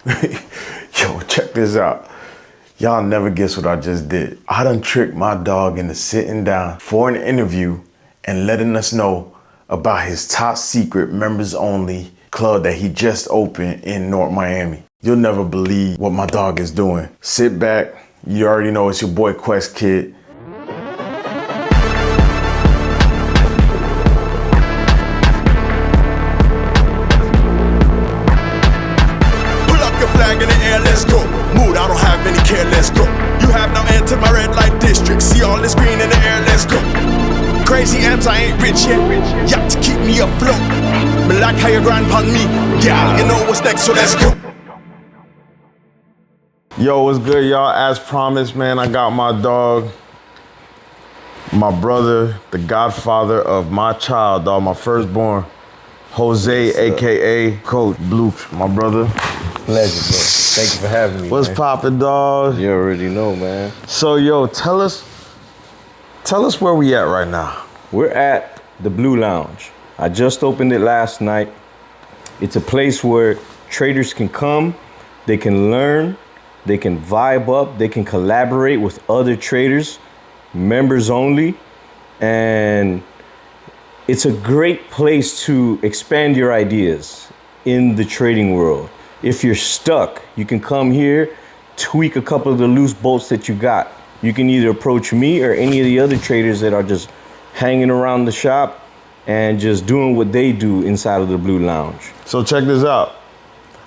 Yo, check this out. Y'all never guess what I just did. I done tricked my dog into sitting down for an interview and letting us know about his top secret members only club that he just opened in North Miami. You'll never believe what my dog is doing. Sit back. You already know it's your boy Qwest Kidd. In the air, let's go. Mood, I don't have any care, let's go. You have now entered my red light district. See all this green in the air, let's go. Crazy amps, I ain't rich yet. Yacht to keep me afloat. But like how you grind upon me, yeah, you know what's next, so let's go. Yo, what's good, y'all? As promised, man, I got my dog, my brother, the godfather of my child, dog, my firstborn, Jose, aka Coach Blue, my brother. Pleasure, bro. Thank you for having me. What's poppin', dog? You already know, man. So, yo, tell us where we at right now. We're at the Blue Lounge. I just opened it last night. It's a place where traders can come, they can learn, they can vibe up, they can collaborate with other traders, members only, and it's a great place to expand your ideas in the trading world. If you're stuck, you can come here, tweak a couple of the loose bolts that you got. You can either approach me or any of the other traders that are just hanging around the shop and just doing what they do inside of the Blue Lounge. So check this out.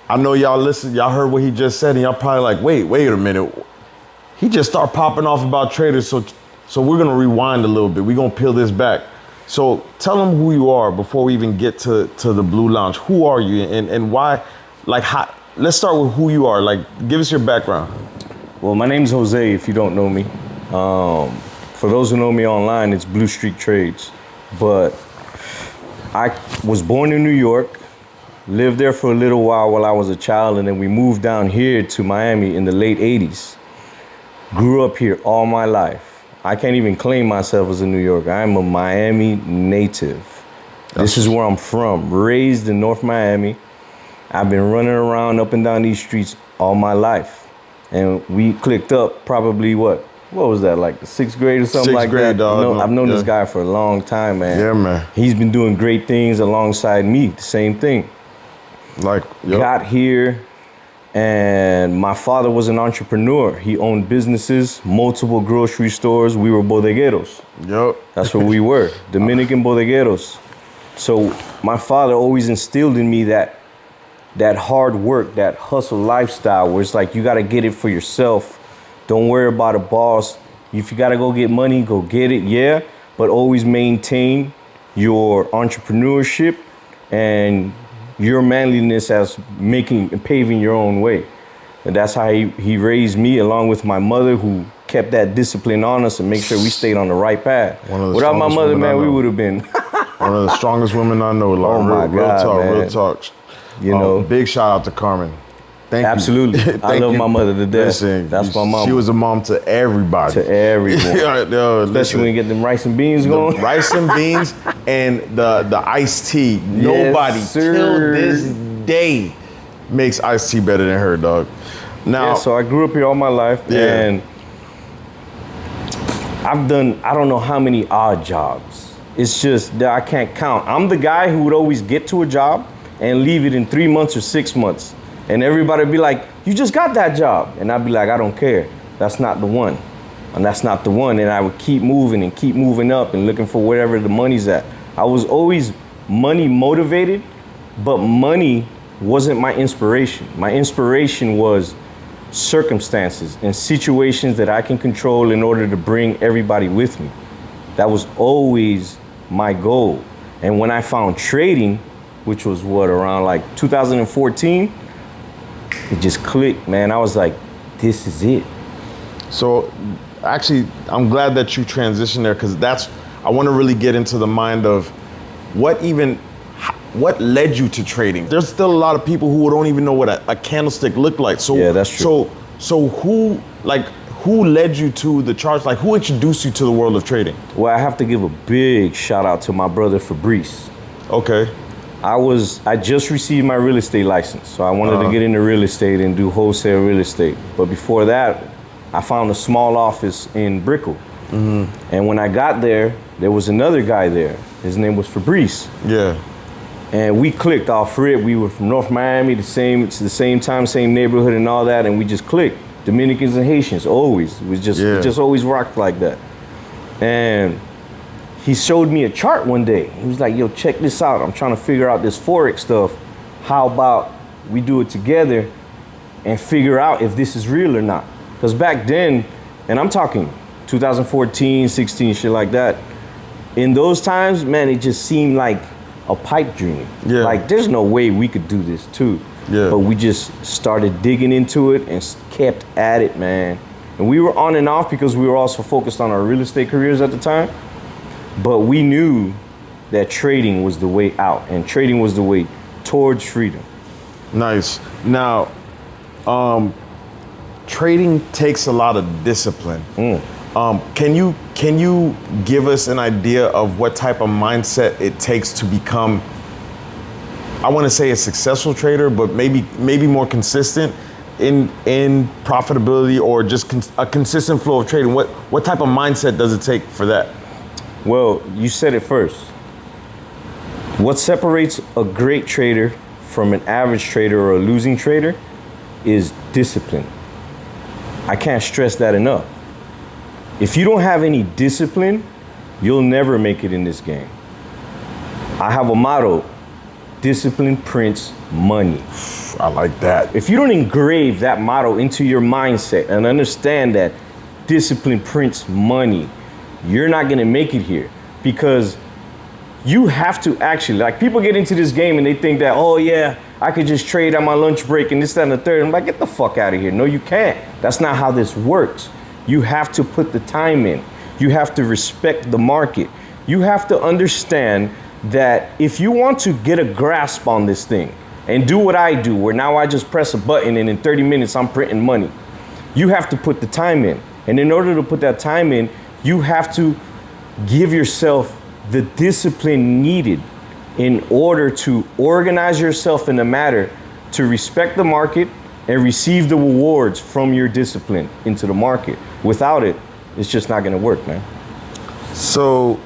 I know y'all heard what he just said, and y'all probably like, wait a minute. He just started popping off about traders, so we're gonna rewind a little bit. We're gonna peel this back. So tell them who you are before we even get to the Blue Lounge. Who are you and why? Like, let's start with who you are. Like, give us your background. Well, my name's Jose, if you don't know me. For those who know me online, it's Blue Streak Trades. But I was born in New York, lived there for a little while I was a child, and then we moved down here to Miami in the late 80s. Grew up here all my life. I can't even claim myself as a New Yorker. I'm a Miami native. This is where I'm from, raised in North Miami. I've been running around up and down these streets all my life. And we clicked up probably what was that, like the 6th grade or something like that? Dog. I've known this guy for a long time, man. Yeah, man. He's been doing great things alongside me, the same thing. Like, yep. Got here, and my father was an entrepreneur. He owned businesses, multiple grocery stores. We were bodegueros. Yep. That's what we were, Dominican bodegueros. So my father always instilled in me that hard work, that hustle lifestyle where it's like you got to get it for yourself. Don't worry about a boss. If you got to go get money, go get it, yeah. But always maintain your entrepreneurship and your manliness as making and paving your own way. And that's how he raised me, along with my mother, who kept that discipline on us and make sure we stayed on the right path. Without my mother, man, we would have been one of the strongest women I know. Like, oh my God, real talk. You know, big shout out to Carmen. Thank absolutely. you. I love my mother to death. Listen, that's my mom. She was a mom to everybody. To everyone. Yo, especially when you get them rice and beans going. Rice and beans and the iced tea. Yes, Nobody sir. till this day makes iced tea better than her, dog. Now, yeah, so I grew up here all my life, and I've done I don't know how many odd jobs. It's just that I can't count. I'm the guy who would always get to a job and leave it in 3 months or 6 months. And everybody would be like, you just got that job. And I'd be like, I don't care. That's not the one. And that's not the one. And I would keep moving and keep moving up and looking for wherever the money's at. I was always money motivated, but money wasn't my inspiration. My inspiration was circumstances and situations that I can control in order to bring everybody with me. That was always my goal. And when I found trading, which was around like 2014, it just clicked, man. I was like, this is it. So actually, I'm glad that you transitioned there, because I want to really get into the mind of what led you to trading. There's still a lot of people who don't even know what a candlestick looked like. So yeah, that's true. So who led you to the charts? Like, who introduced you to the world of trading? Well, I have to give a big shout out to my brother Fabrice. Okay. I just received my real estate license. So I wanted to get into real estate and do wholesale real estate. But before that, I found a small office in Brickell. And when I got there was another guy there. His name was Fabrice. Yeah. And we clicked off rip. We were from North Miami, the same time, same neighborhood and all that, and we just clicked. Dominicans and Haitians, always. We just always rocked like that. And he showed me a chart one day. He was like, yo, check this out. I'm trying to figure out this Forex stuff. How about we do it together and figure out if this is real or not? Because back then, and I'm talking 2014, 16, shit like that, in those times, man, it just seemed like a pipe dream. Yeah. Like, there's no way we could do this too. Yeah. But we just started digging into it and kept at it, man. And we were on and off because we were also focused on our real estate careers at the time. But we knew that trading was the way out, and trading was the way towards freedom. Nice. Now, trading takes a lot of discipline. Can you give us an idea of what type of mindset it takes to become, I want to say a successful trader, but maybe more consistent in profitability, or just a consistent flow of trading? What type of mindset does it take for that? Well, you said it first. What separates a great trader from an average trader or a losing trader is discipline. I can't stress that enough. If you don't have any discipline, you'll never make it in this game. I have a motto: discipline prints money. I like that. If you don't engrave that motto into your mindset and understand that discipline prints money, you're not gonna make it here, because you have to actually, like, people get into this game and they think that, oh yeah, I could just trade on my lunch break and this, that, and the third. I'm like, get the fuck out of here. No, you can't. That's not how this works. You have to put the time in. You have to respect the market. You have to understand that if you want to get a grasp on this thing and do what I do, where now I just press a button and in 30 minutes I'm printing money, you have to put the time in. And in order to put that time in, you have to give yourself the discipline needed in order to organize yourself in a manner to respect the market and receive the rewards from your discipline into the market. Without it, it's just not gonna work, man. So,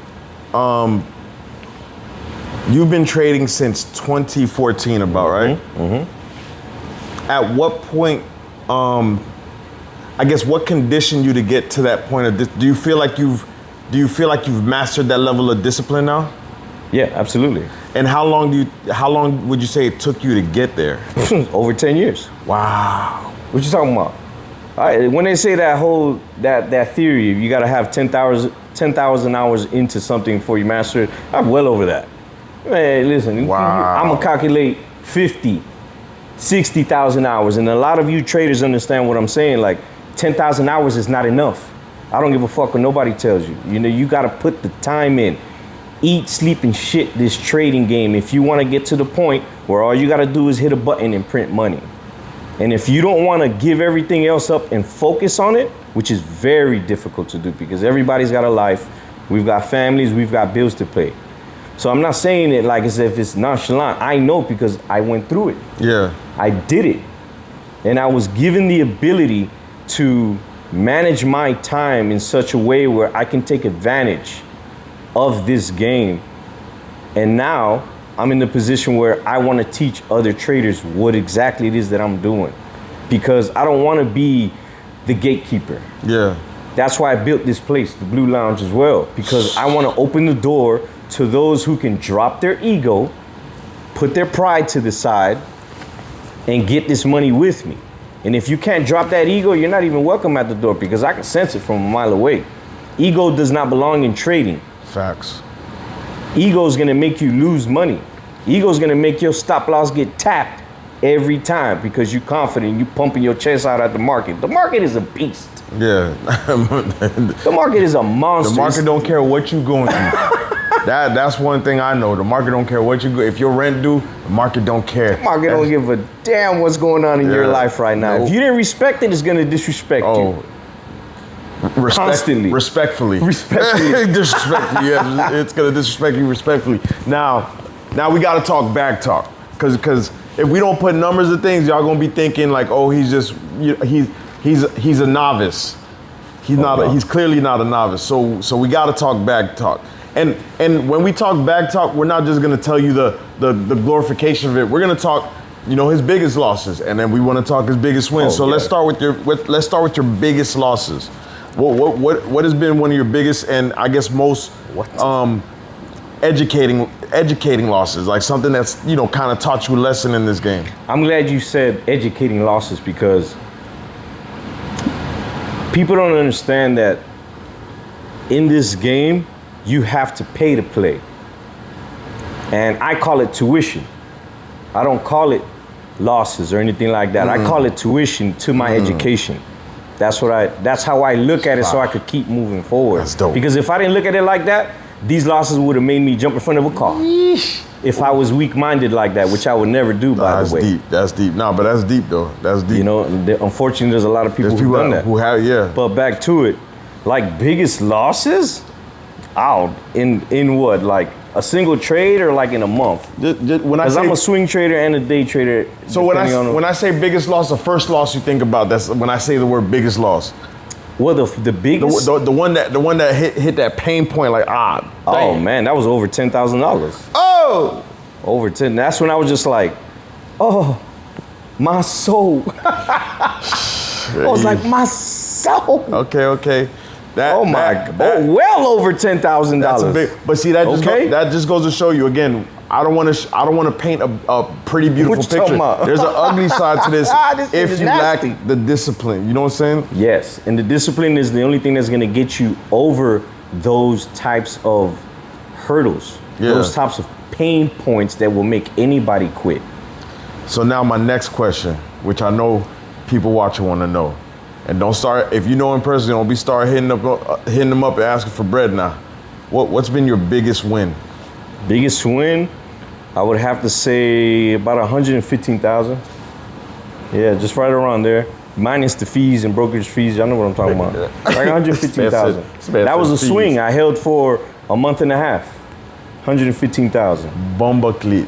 you've been trading since 2014 about, right? Mm-hmm. At what point, I guess, what conditioned you to get to that point of do you feel like you've mastered that level of discipline now? Yeah, absolutely. And how long would you say it took you to get there? Over 10 years. Wow. What you talking about? When they say that theory, you got to have 10,000 hours into something before you master it, I'm well over that. Man, listen, wow. I'm going to calculate 50, 60,000 hours. And a lot of you traders understand what I'm saying. Like, 10,000 hours is not enough. I don't give a fuck what nobody tells you. You know, you got to put the time in. Eat, sleep, and shit this trading game if you want to get to the point where all you got to do is hit a button and print money. And if you don't want to give everything else up and focus on it, which is very difficult to do because everybody's got a life, we've got families, we've got bills to pay. So I'm not saying it like as if it's nonchalant. I know because I went through it. Yeah. I did it. And I was given the ability to manage my time in such a way where I can take advantage of this game. And now I'm in the position where I want to teach other traders what exactly it is that I'm doing, because I don't want to be the gatekeeper. Yeah. That's why I built this place, the Blue Lounge, as well, because I want to open the door to those who can drop their ego, put their pride to the side, and get this money with me. And if you can't drop that ego, you're not even welcome at the door, because I can sense it from a mile away. Ego does not belong in trading. Facts. Ego is gonna make you lose money. Ego is gonna make your stop loss get tapped every time because you're confident, you pumping your chest out at the market. The market is a beast. Yeah. The market is a monster. The market don't care what you going through. That's one thing I know. The market don't care what you go. If your rent due, the market don't care. The market don't give a damn what's going on in your life right now. If you didn't respect it, it's gonna disrespect you. Constantly. Respectfully. Respectfully. Disrespectfully, yeah. It's gonna disrespect you respectfully. Now, Now we got to talk back talk, because if we don't put numbers to things, y'all gonna be thinking like, oh, he's just he's a novice. He's not. He's clearly not a novice. So we got to talk back talk. And when we talk back talk, we're not just gonna tell you the glorification of it. We're gonna talk, his biggest losses, and then we want to talk his biggest wins. Let's start with your biggest losses. What has been one of your biggest and I guess most educating losses, like something that's kind of taught you a lesson in this game? I'm glad you said educating losses, because people don't understand that in this game you have to pay to play, and I call it tuition. I don't call it losses or anything like that. I call it tuition to my education. That's how I look at it, so I could keep moving forward. That's dope. Because if I didn't look at it like that, these losses would have made me jump in front of a car. If I was weak-minded like that, which I would never do, by the way. That's deep. No, but that's deep though. That's deep. Unfortunately, there's a lot of people who've done that. Who have, yeah. But back to it, like biggest losses, in what, like a single trade or like in a month? Because I'm a swing trader and a day trader. So when I say biggest loss, the first loss you think about, that's when I say the word biggest loss. Well, the biggest, the one that hit that pain point, like damn. Oh man, that was over $10,000. Oh, over 10. That's when I was just like, oh, my soul. I was like, my soul. Okay. Well over $10,000. But see, that just goes to show you again. I don't want to paint a pretty beautiful picture. There's an ugly side to this if you lack the discipline. You know what I'm saying? Yes, and the discipline is the only thing that's gonna get you over those types of hurdles, those types of pain points that will make anybody quit. So now my next question, which I know people watching want to know. And don't start, if you know him personally, don't be start hitting them up and asking for bread now. What's been your biggest win? Biggest win, I would have to say about 115,000. Yeah, just right around there. Minus the fees and brokerage fees, y'all know what I'm talking about. Like 115,000. That was a swing I held for a month and a half. 115,000. Bomba clip.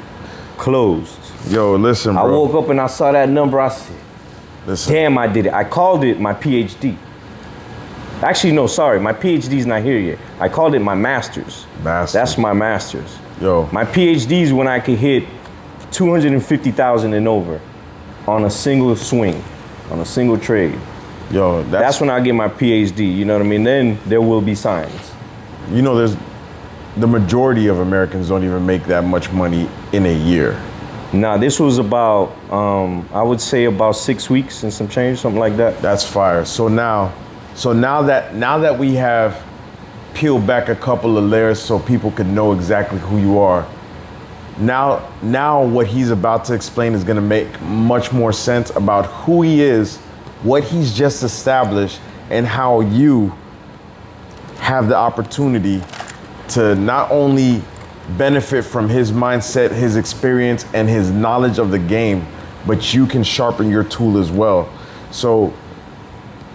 Closed. Yo, listen, bro. I woke up and I saw that number. I said, damn, I did it. I called it my PhD. Actually, no, sorry. My PhD's not here yet. I called it my master's. That's my master's. Yo. My PhD's when I could hit 250,000 and over on a single swing, on a single trade. Yo, that's when I get my PhD. You know what I mean? Then there will be signs. There's the majority of Americans don't even make that much money in a year. Nah, this was about, I would say about 6 weeks and some change, something like that. That's fire. So now that we have peeled back a couple of layers so people could know exactly who you are, now what he's about to explain is gonna make much more sense about who he is, what he's just established, and how you have the opportunity to not only benefit from his mindset, his experience, and his knowledge of the game, but you can sharpen your tool as well. So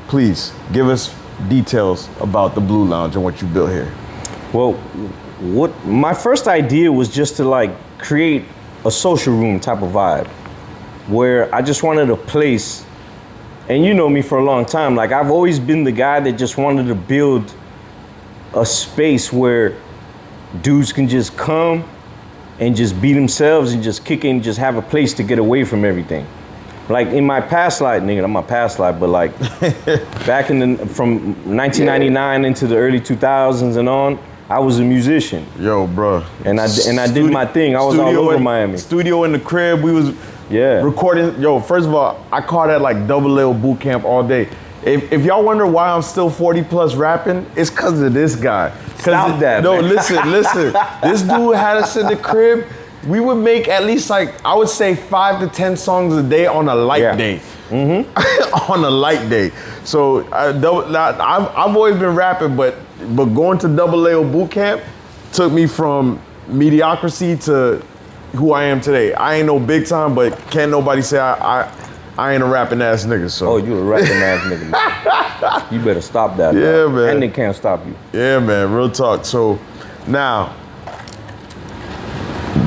please give us details about the Blue Lounge and what you built here. Well, what my first idea was just to like create a social room type of vibe where I just wanted a place, and you know me for a long time, like I've always been the guy that just wanted to build a space where dudes can just come and just be themselves and just kick in, just have a place to get away from everything. Like in my past life, nigga, not my past life, but like back from 1999 into the early 2000s and on, I was a musician. Yo, bro. And I did my thing. I was all over Miami. Studio in the crib. We was recording. Yo, first of all, I call that like double L boot camp all day. If y'all wonder why I'm still 40 plus rapping, it's because of this guy. Stop that, No, man. listen. This dude had us in the crib. We would make at least like, I would say 5 to 10 songs a day on a light day. Mm-hmm. On a light day. So I've always been rapping, but going to double L boot camp took me from mediocrity to who I am today. I ain't no big time, but can't nobody say I ain't a rapping ass nigga, so. Oh, you a rapping ass nigga, man. You better stop that. Yeah, man. Man. And they can't stop you. Yeah, man, real talk. So now,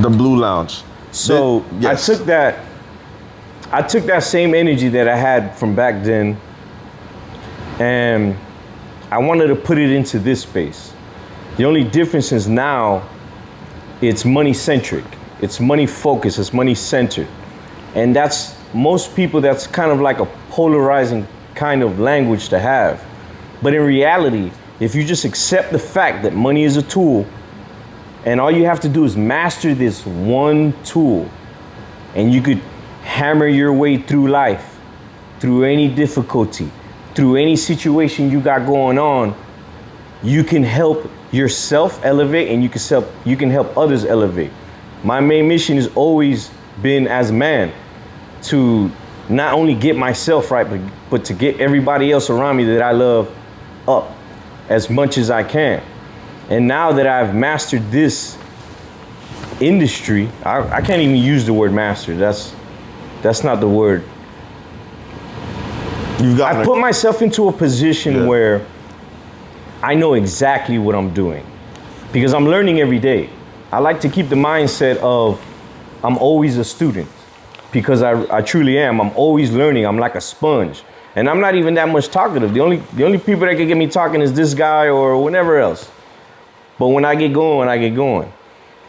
The Blue Lounge. So Yes. I took that same energy that I had from back then, and I wanted to put it into this space. The only difference is now it's money centric, it's money focused, it's money centered. And that's most people, that's kind of like a polarizing kind of language to have. But in reality, if you just accept the fact that money is a tool, and all you have to do is master this one tool, and you could hammer your way through life, through any difficulty, through any situation you got going on, you can help yourself elevate, and you can help others elevate. My main mission has always been, as a man, to not only get myself right, but to get everybody else around me that I love up as much as I can. And now that I've mastered this industry, I can't even use the word master. That's not the word. I put myself into a position where I know exactly what I'm doing, because I'm learning every day. I like to keep the mindset of I'm always a student, because I truly am. I'm always learning. I'm like a sponge. And I'm not even that much talkative. The only people that can get me talking is this guy or whatever else. But when I get going, I get going.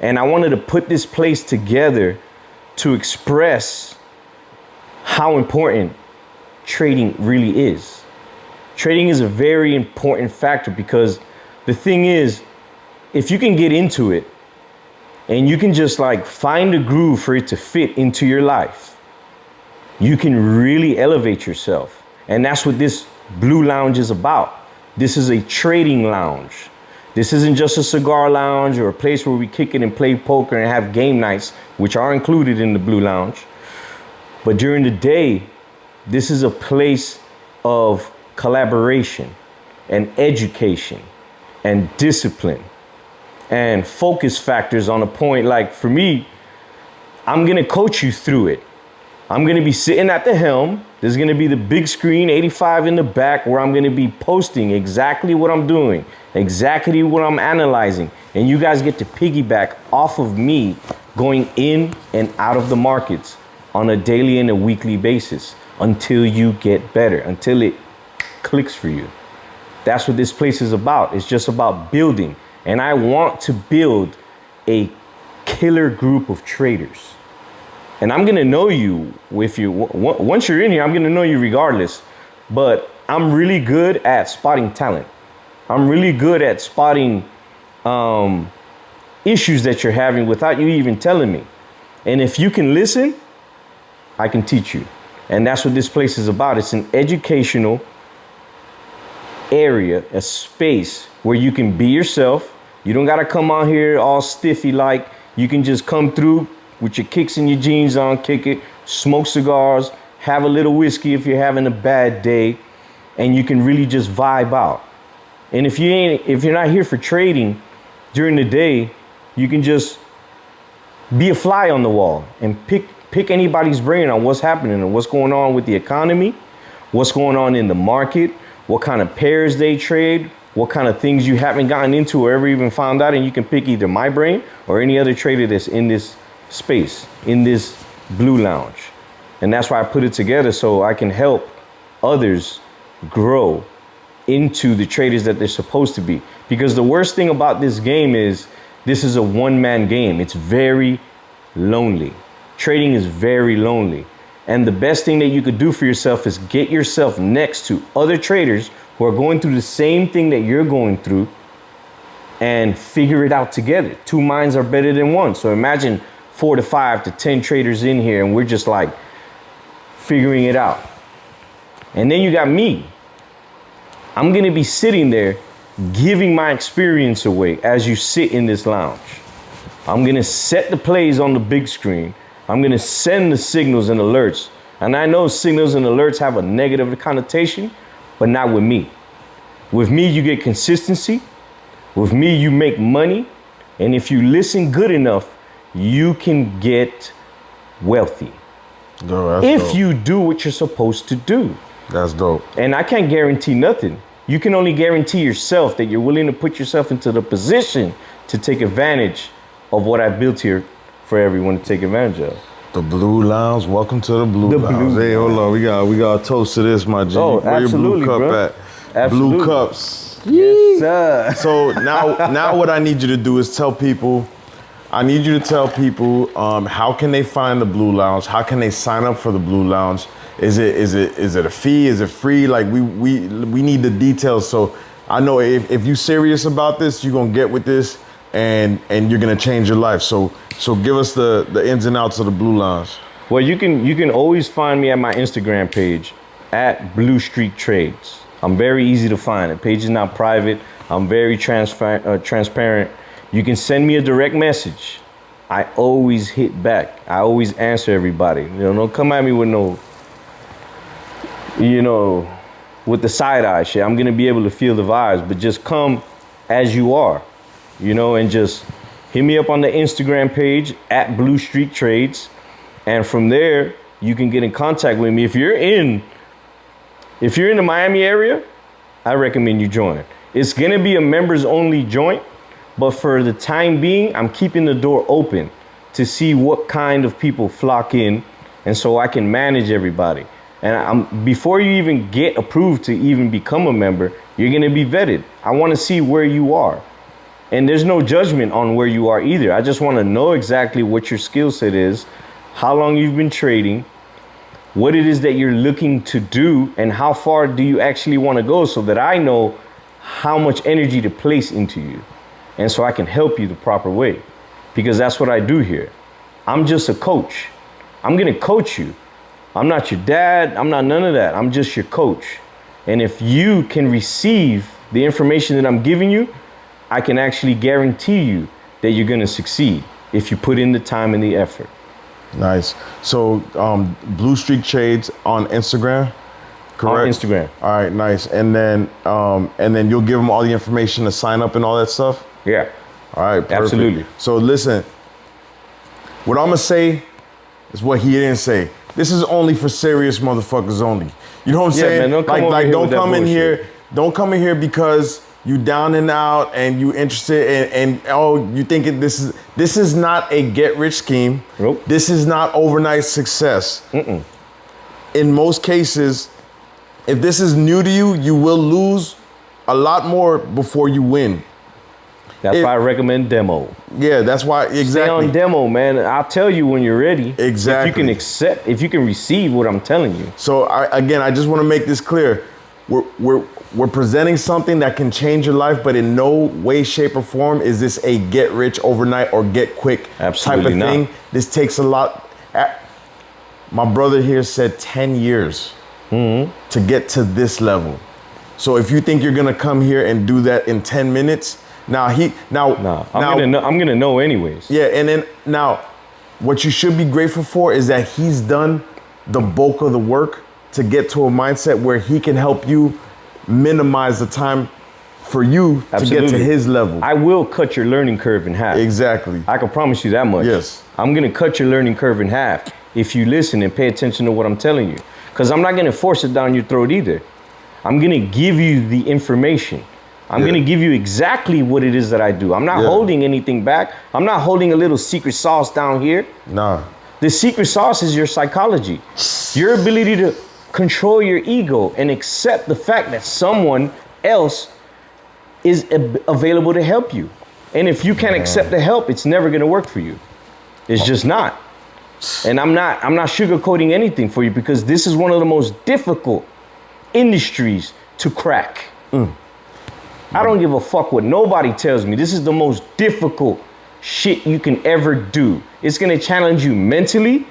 And I wanted to put this place together to express how important trading really is. Trading is a very important factor, because the thing is, if you can get into it and you can just like find a groove for it to fit into your life, you can really elevate yourself. And that's what this Blue Lounge is about. This is a trading lounge. This isn't just a cigar lounge or a place where we kick it and play poker and have game nights, which are included in the Blue Lounge. But during the day, this is a place of collaboration and education and discipline and focus factors on a point. Like for me, I'm gonna coach you through it. I'm gonna be sitting at the helm. There's gonna be the big screen, 85 in the back, where I'm gonna be posting exactly what I'm doing, exactly what I'm analyzing. And you guys get to piggyback off of me going in and out of the markets on a daily and a weekly basis until you get better, until it clicks for you. That's what this place is about. It's just about building. And I want to build a killer group of traders. And I'm gonna know you once you're in here, I'm gonna know you regardless. But I'm really good at spotting talent. I'm really good at spotting issues that you're having without you even telling me. And if you can listen, I can teach you. And that's what this place is about. It's an educational area, a space where you can be yourself. You don't gotta come out here all stiffy like. You can just come through with your kicks and your jeans on, kick it, smoke cigars, have a little whiskey if you're having a bad day, and you can really just vibe out. And if you're not here for trading during the day, you can just be a fly on the wall and pick anybody's brain on what's happening and what's going on with the economy, what's going on in the market, what kind of pairs they trade, what kind of things you haven't gotten into or ever even found out, and you can pick either my brain or any other trader that's in this space, in this Blue Lounge. And that's why I put it together, so I can help others grow into the traders that they're supposed to be. Because the worst thing about this game is this is a one-man game. It's very lonely. Trading is very lonely. And the best thing that you could do for yourself is get yourself next to other traders who are going through the same thing that you're going through and figure it out together. Two minds are better than one. So imagine 4 to 5 to 10 traders in here, and we're just like figuring it out. And then you got me. I'm gonna be sitting there giving my experience away as you sit in this lounge. I'm gonna set the plays on the big screen. I'm gonna send the signals and alerts. And I know signals and alerts have a negative connotation, but not with me. With me, you get consistency. With me, you make money. And if you listen good enough, you can get wealthy. If you do what you're supposed to do. That's dope. And I can't guarantee nothing. You can only guarantee yourself that you're willing to put yourself into the position to take advantage of what I built here for everyone to take advantage of. The Blue Lounge. Welcome to the Blue Lounge. Blue Hey, hold on. We got a toast to this, my G. Oh, Where absolutely, your blue cup bro. at? Absolutely. Blue cups. Yes, sir. So now what I need you to do is tell people. I need you to tell people how can they find the Blue Lounge? How can they sign up for the Blue Lounge? Is it a fee? Is it free? Like we need the details. So I know if you're serious about this, you're gonna get with this and you're gonna change your life. So give us the ins and outs of the Blue Lounge. Well, you can always find me at my Instagram page at Blue Streak Trades. I'm very easy to find. The page is not private. I'm very transparent. You can send me a direct message. I always hit back. I always answer everybody. Don't come at me with no, with the side eye shit. I'm gonna be able to feel the vibes, but just come as you are, and just hit me up on the Instagram page at Blue Streak Trades. And from there, you can get in contact with me. If you're in the Miami area, I recommend you join. It's gonna be a members only joint, but for the time being, I'm keeping the door open to see what kind of people flock in, and so I can manage everybody. And before you even get approved to even become a member, you're gonna be vetted. I wanna see where you are. And there's no judgment on where you are either. I just wanna know exactly what your skill set is, how long you've been trading, what it is that you're looking to do, and how far do you actually wanna go, so that I know how much energy to place into you. And so I can help you the proper way, because that's what I do here. I'm just a coach. I'm gonna coach you. I'm not your dad. I'm not none of that. I'm just your coach. And if you can receive the information that I'm giving you, I can actually guarantee you that you're gonna succeed if you put in the time and the effort. Nice. So Blue Streak Trades on Instagram, correct? On Instagram. All right, nice. And then you'll give them all the information to sign up and all that stuff? Yeah. All right, perfect. Absolutely. So listen, what I'm gonna say is what he didn't say. This is only for serious motherfuckers only. You know what I'm saying? Man, don't come over here don't with that come in bullshit. here. Don't come in here because you down and out and you interested and you thinking this is not a get rich scheme. Nope. This is not overnight success. Mm-mm. In most cases, if this is new to you, you will lose a lot more before you win. That's why I recommend demo. Yeah, that's why, exactly. Stay on demo, man. I'll tell you when you're ready. Exactly. If you can receive what I'm telling you. So I just want to make this clear. We're presenting something that can change your life, but in no way, shape, or form is this a get rich overnight or get quick Absolutely type of thing. not. This takes a lot. My brother here said 10 years to get to this level. So if you think you're gonna come here and do that in 10 minutes, I'm gonna know anyways. Yeah, and then now, what you should be grateful for is that he's done the bulk of the work to get to a mindset where he can help you minimize the time for you Absolutely. to get to his level. I will cut your learning curve in half. Exactly. I can promise you that much. Yes. I'm gonna cut your learning curve in half if you listen and pay attention to what I'm telling you. Because I'm not gonna force it down your throat either. I'm gonna give you the information. I'm gonna give you exactly what it is that I do. I'm not holding anything back. I'm not holding a little secret sauce down here. Nah. The secret sauce is your psychology. Your ability to control your ego and accept the fact that someone else is available to help you. And if you can't accept the help, it's never gonna work for you. It's just not. And I'm not sugarcoating anything for you, because this is one of the most difficult industries to crack. I don't give a fuck what nobody tells me. This is the most difficult shit you can ever do. It's gonna challenge you mentally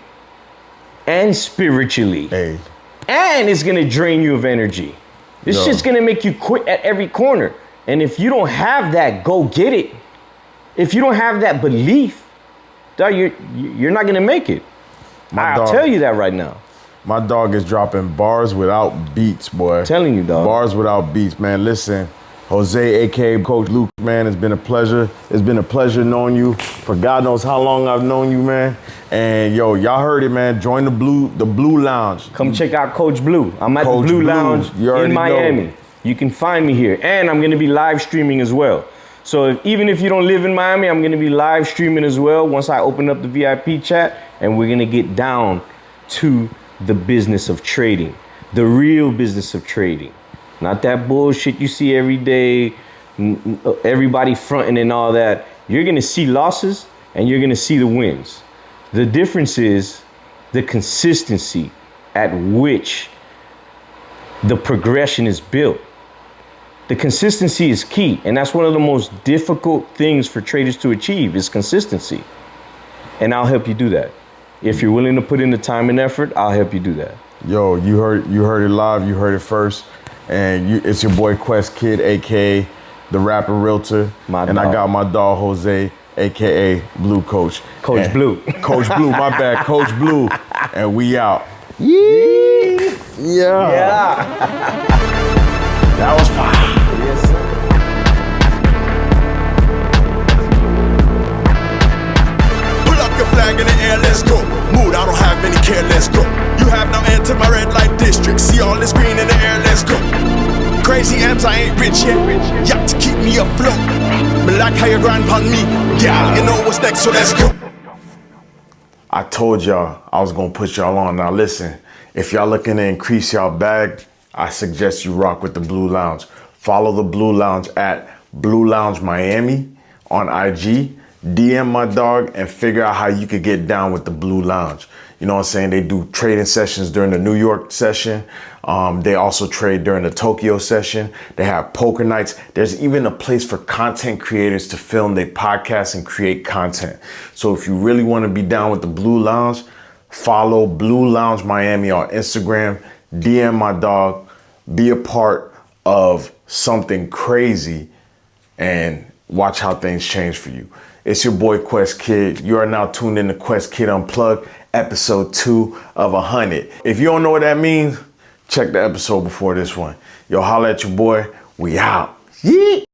and spiritually. Hey. And it's gonna drain you of energy. This shit's gonna make you quit at every corner. And if you don't have that, go get it. If you don't have that belief, dog, you're not gonna make it. I'll tell you that right now. My dog is dropping bars without beats, boy. I'm telling you, dog. Bars without beats, man. Listen, Jose, aka Coach Luke, man, it's been a pleasure. It's been a pleasure knowing you for God knows how long I've known you, man. And yo, y'all heard it, man. Join the Blue Lounge. Come check out Coach Blue. I'm at Coach the Blue Blue. Lounge You already in Miami. know. You can find me here. And I'm gonna be live streaming as well. So even if you don't live in Miami, I'm gonna be live streaming as well once I open up the VIP chat, and we're gonna get down to the business of trading, the real business of trading. Not that bullshit you see every day, everybody fronting and all that. You're gonna see losses and you're gonna see the wins. The difference is the consistency at which the progression is built. The consistency is key, and that's one of the most difficult things for traders to achieve is consistency. And I'll help you do that. If you're willing to put in the time and effort, I'll help you do that. Yo, you heard it live, you heard it first. And it's your boy Qwest Kidd, aka the rapper realtor. I got my dog Jose, aka Blue Coach. Coach Blue. Coach Blue, my bad, Coach Blue. And we out. Yeah. That was fire. Yes, sir. Pull up your flag in the air, let's go. Mood, I don't have any care, let's go. You have no end to my red light district. See all this green in the air, let's go. Crazy amps, I ain't rich yet. Yacht to keep me afloat. But like how you grind on me, yeah, you know what's next, so let's go. I told y'all I was gonna put y'all on. Now listen, if y'all looking to increase y'all bag, I suggest you rock with the Blue Lounge. Follow the Blue Lounge at Blue Lounge Miami on IG. DM my dog and figure out how you could get down with the Blue Lounge. You know what I'm saying? They do trading sessions during the New York session. They also trade during the Tokyo session. They have poker nights. There's even a place for content creators to film their podcasts and create content. So if you really want to be down with the Blue Lounge, follow Blue Lounge Miami on Instagram. DM my dog. Be a part of something crazy and watch how things change for you. It's your boy Qwest Kidd. You are now tuned in to Qwest Kidd Unplugged, episode 2 of 100. If you don't know what that means, check the episode before this one. Yo, holla at your boy. We out. Yeet.